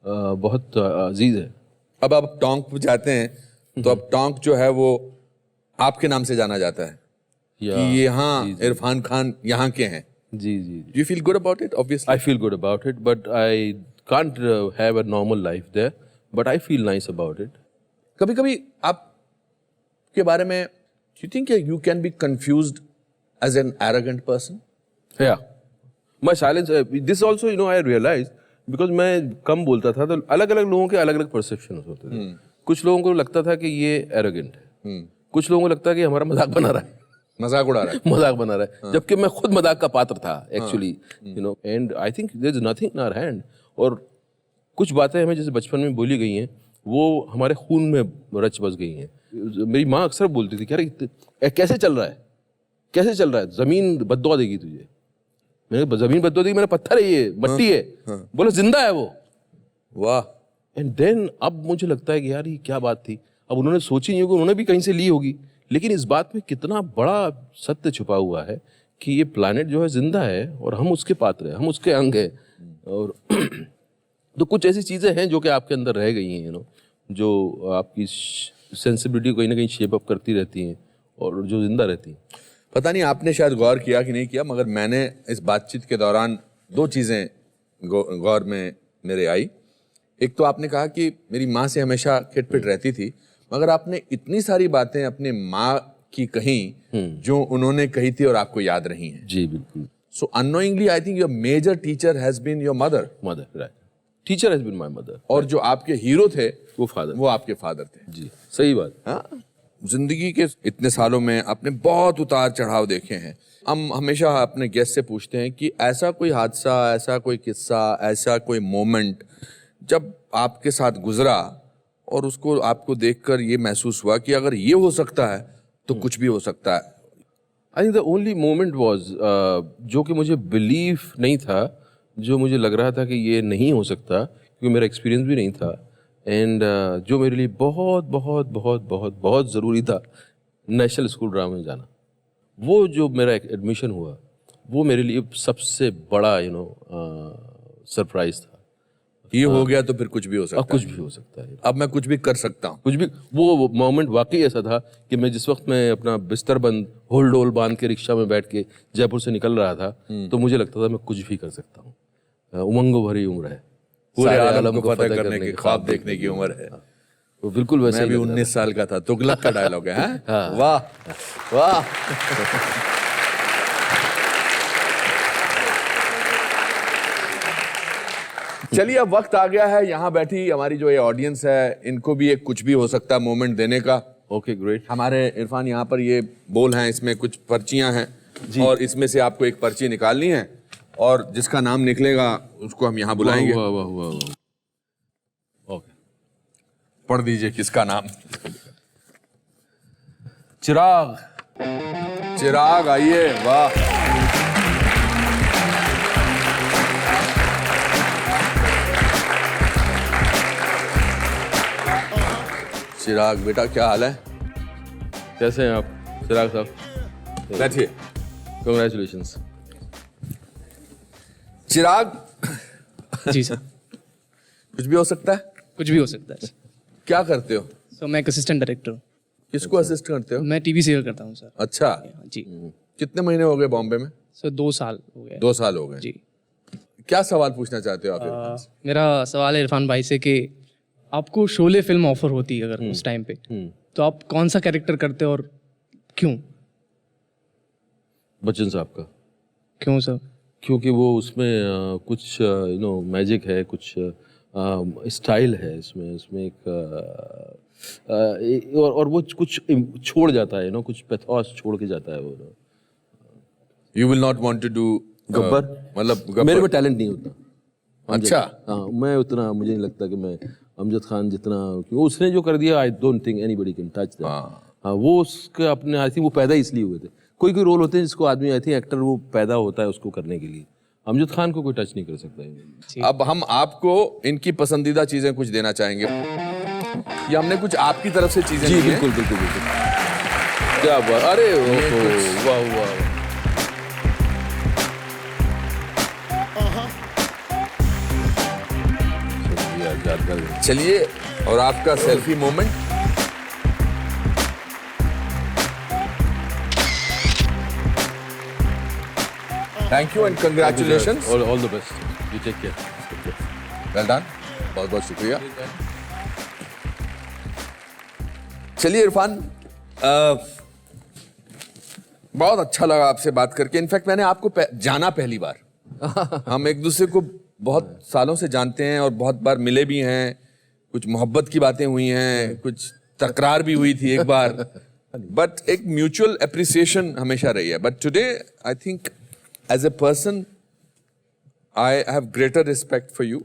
बहुत अजीज है. अब आप टोंक पे जाते हैं तो अब टोंक जो है वो आपके नाम से जाना जाता है कि यहाँ इरफान खान यहाँ के हैं. जी. You feel good about it? Obviously. I feel good about it, but I can't have a normal life there. But I feel nice about it. कभी-कभी आप के बारे में do you think you can be confused as an arrogant person? Yeah. My silence. This also, I realized because मैं कम बोलता था तो अलग-अलग लोगों के अलग-अलग perceptions होते थे. कुछ लोगों को लगता था कि ये arrogant है. कुछ लोगों को लगता है कि हमारा मजाक बना रहा है. मजाक उड़ा रहा है. मजाक बना रहा है. जबकि मैं खुद मजाक का पात्र था actually. And I think there is nothing in our hand. और कुछ बातें हमें जैसे बचपन में बोली गई हैं वो हमारे खून में रच बस गई हैं. मेरी माँ अक्सर बोलती थी कि अरे कैसे चल रहा है, कैसे चल रहा है, जमीन बद्दुआ देगी तुझे. मैंने जमीन बद्दुआ देगी, मैंने पत्थर है ये, मट्टी है. बोले जिंदा है वो. वाह. एंड देन अब मुझे लगता है कि यार ये क्या बात थी. अब उन्होंने सोची नहीं होगी, उन्होंने भी कहीं से ली होगी, लेकिन इस बात में कितना बड़ा सत्य छुपा हुआ है कि ये प्लैनेट जो है जिंदा है और हम उसके पात्र हैं, हम उसके अंग हैं. और तो कुछ ऐसी चीज़ें हैं जो कि आपके अंदर रह गई हैं, जो आपकी सेंसिबिलिटी को कहीं ना कहीं शेप अप करती रहती हैं और जो जिंदा रहती हैं. पता नहीं आपने शायद गौर किया कि नहीं किया, मगर मैंने इस बातचीत के दौरान दो चीज़ें गौर में मेरे आई. एक तो आपने कहा कि मेरी माँ से हमेशा खिटपिट रहती थी, मगर आपने इतनी सारी बातें अपने माँ की कही जो उन्होंने कही थी और आपको याद रही हैं. जी बिल्कुल. So unknowingly I think your major teacher has been your mother. Right. Teacher has been my mother. और जो आपके हीरो थे वो फादर, वो आपके फादर थे. जी सही बात. हाँ, जिंदगी के इतने सालों में आपने बहुत उतार चढ़ाव देखे हैं. हम हमेशा अपने गेस्ट से पूछते हैं कि ऐसा कोई हादसा, ऐसा कोई किस्सा, ऐसा कोई मोमेंट जब आपके साथ गुजरा और उसको आपको देखकर ये महसूस हुआ कि अगर ये हो सकता है तो कुछ भी हो सकता है. I think the only moment was जो कि मुझे बिलीव नहीं था, जो मुझे लग रहा था कि ये नहीं हो सकता क्योंकि मेरा एक्सपीरियंस भी नहीं था. एंड जो मेरे लिए बहुत बहुत बहुत बहुत बहुत ज़रूरी था, नेशनल स्कूल ड्रामा में जाना. वो जो मेरा एडमिशन हुआ वो मेरे लिए सबसे बड़ा सरप्राइज था ये हो गया तो फिर कुछ भी हो सकता अब कुछ भी हो सकता है। अब मैं कुछ भी कर सकता हूँ। कुछ भी, वो मोमेंट वाकई ऐसा था कि मैं जिस वक्त मैं अपना बिस्तर बंद होल बांध के रिक्शा में बैठ के जयपुर से निकल रहा था, तो मुझे लगता था मैं कुछ भी कर सकता हूँ। उमंग भरी उम्र है, पूरे आलम को फतेह करने के ख्वाब देखने की उम्र है। वो बिल्कुल वैसे मैं भी 19 साल का था। तुगलक का डायलॉग है। हाँ? वाह वाह। चलिए अब वक्त आ गया है, यहाँ बैठी हमारी जो ये ऑडियंस है इनको भी एक कुछ भी हो सकता है मोमेंट देने का। Okay great. हमारे इरफान यहाँ पर ये बोल हैं, इसमें कुछ पर्चियां हैं और इसमें से आपको एक पर्ची निकालनी है और जिसका नाम निकलेगा उसको हम यहाँ बुलाएंगे। वाह वाह वाह वाह। ओके, पढ़ दीजिए किसका नाम। चिराग। चिराग आइए। वाह। चिराग बेटा क्या हाल है? कैसे हैं आप चिराग साहब? बैठिए। कांग्रेचुलेशंस। चिराग जी सर। कुछ भी हो सकता है। कुछ भी हो सकता है। क्या करते हो? सो मैं एक असिस्टेंट डायरेक्टर हूँ। किसको असिस्ट करते हो? मैं टीवी सीरियल करता हूँ सर। अच्छा, जी। कितने महीने हो गए बॉम्बे में? सर 2 साल हो गए। 2 साल हो गए। जी। क्या सवाल पूछना चाहते हो आप इरफान से? मेरा सवाल है इरफान भाई से कि आपको शोले फिल्म ऑफर होती है अगर उस टाइम पे, तो आप कौन सा कैरेक्टर करते और क्यों? बच्चन साहब का। क्यों सर? क्योंकि वो उसमें कुछ मैजिक है, कुछ स्टाइल है इसमें एक और वो कुछ छोड़ जाता है, कुछ पैथोस छोड़ के जाता है वो। You will not want to do Gabbar? मतलब मेरे में टैलेंट नहीं होता। अच्छा। हाँ, मैं उतना, मुझे नहीं लगता कि मैं अमजद खान जितना, क्योंकि उसने जो कर दिया I don't think anybody can touch that. हाँ, वो उसके अपने, आई थिंक वो पैदा इसलिए हुए थे। कोई रोल होते हैं जिसको आदमी, आई थिंक एक्टर वो पैदा होता है उसको करने के लिए। अमजद खान को कोई टच नहीं कर सकता। अब हम आपको इनकी पसंदीदा चीजें कुछ देना चाहेंगे। ये हमने कुछ आपकी तरफ से चीजें जी दी हैं। बिल्कुल बिल्कुल बिल्कुल। क्या बात, अरे वाह वाह। चलिए, और आपका selfie moment. Thank you and congratulations. All the best. You take care. Well done. बहुत बहुत शुक्रिया। चलिए इरफान, बहुत अच्छा लगा आपसे बात करके। इनफैक्ट मैंने आपको जाना पहली बार। हम एक दूसरे को बहुत सालों से जानते हैं और बहुत बार मिले भी हैं, कुछ मोहब्बत की बातें हुई हैं, कुछ तकरार भी हुई थी एक बार, बट एक म्यूचुअल एप्रिसिएशन हमेशा रही है। But today I think as a person I have greater respect for you.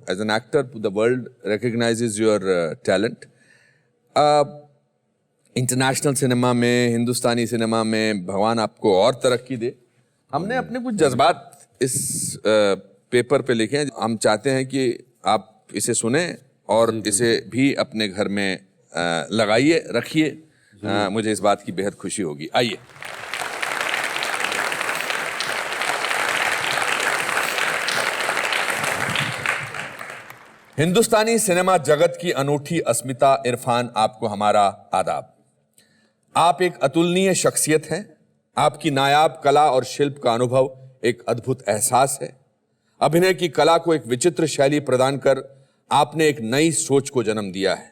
As an actor, the world recognizes your talent. International cinema में, हिंदुस्तानी सिनेमा में भगवान आपको और तरक्की दे। हमने अपने कुछ जज्बात इस पेपर पे लिखे हैं। हम चाहते हैं कि आप इसे सुने और इसे भी अपने घर में लगाइए, रखिए। मुझे इस बात की बेहद खुशी होगी। आइए। हिंदुस्तानी सिनेमा जगत की अनूठी अस्मिता इरफान, आपको हमारा आदाब। आप एक अतुलनीय शख्सियत हैं। आपकी नायाब कला और शिल्प का अनुभव एक अद्भुत एहसास है। अभिनय की कला को एक विचित्र शैली प्रदान कर आपने एक नई सोच को जन्म दिया है।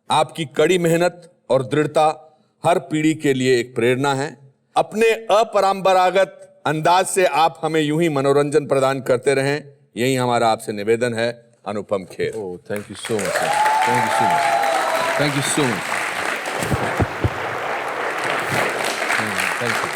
आपकी कड़ी मेहनत और दृढ़ता हर पीढ़ी के लिए एक प्रेरणा है। अपने अपरंपरागत अंदाज से आप हमें यूं ही मनोरंजन प्रदान करते रहें, यही हमारा आपसे निवेदन है। Anupam Kher. Oh, thank you so much. Thank you so much. Thank you so much. Thank you.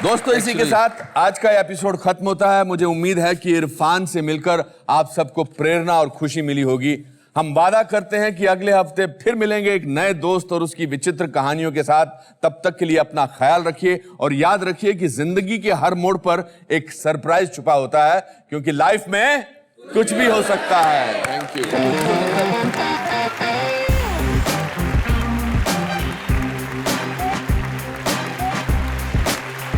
दोस्तों, इसी के साथ आज का एपिसोड खत्म होता है। मुझे उम्मीद है कि इरफान से मिलकर आप सबको प्रेरणा और खुशी मिली होगी। हम वादा करते हैं कि अगले हफ्ते फिर मिलेंगे एक नए दोस्त और उसकी विचित्र कहानियों के साथ। तब तक के लिए अपना ख्याल रखिए और याद रखिए कि जिंदगी के हर मोड़ पर एक सरप्राइज छुपा होता है, क्योंकि लाइफ में कुछ भी हो सकता है। Thank you.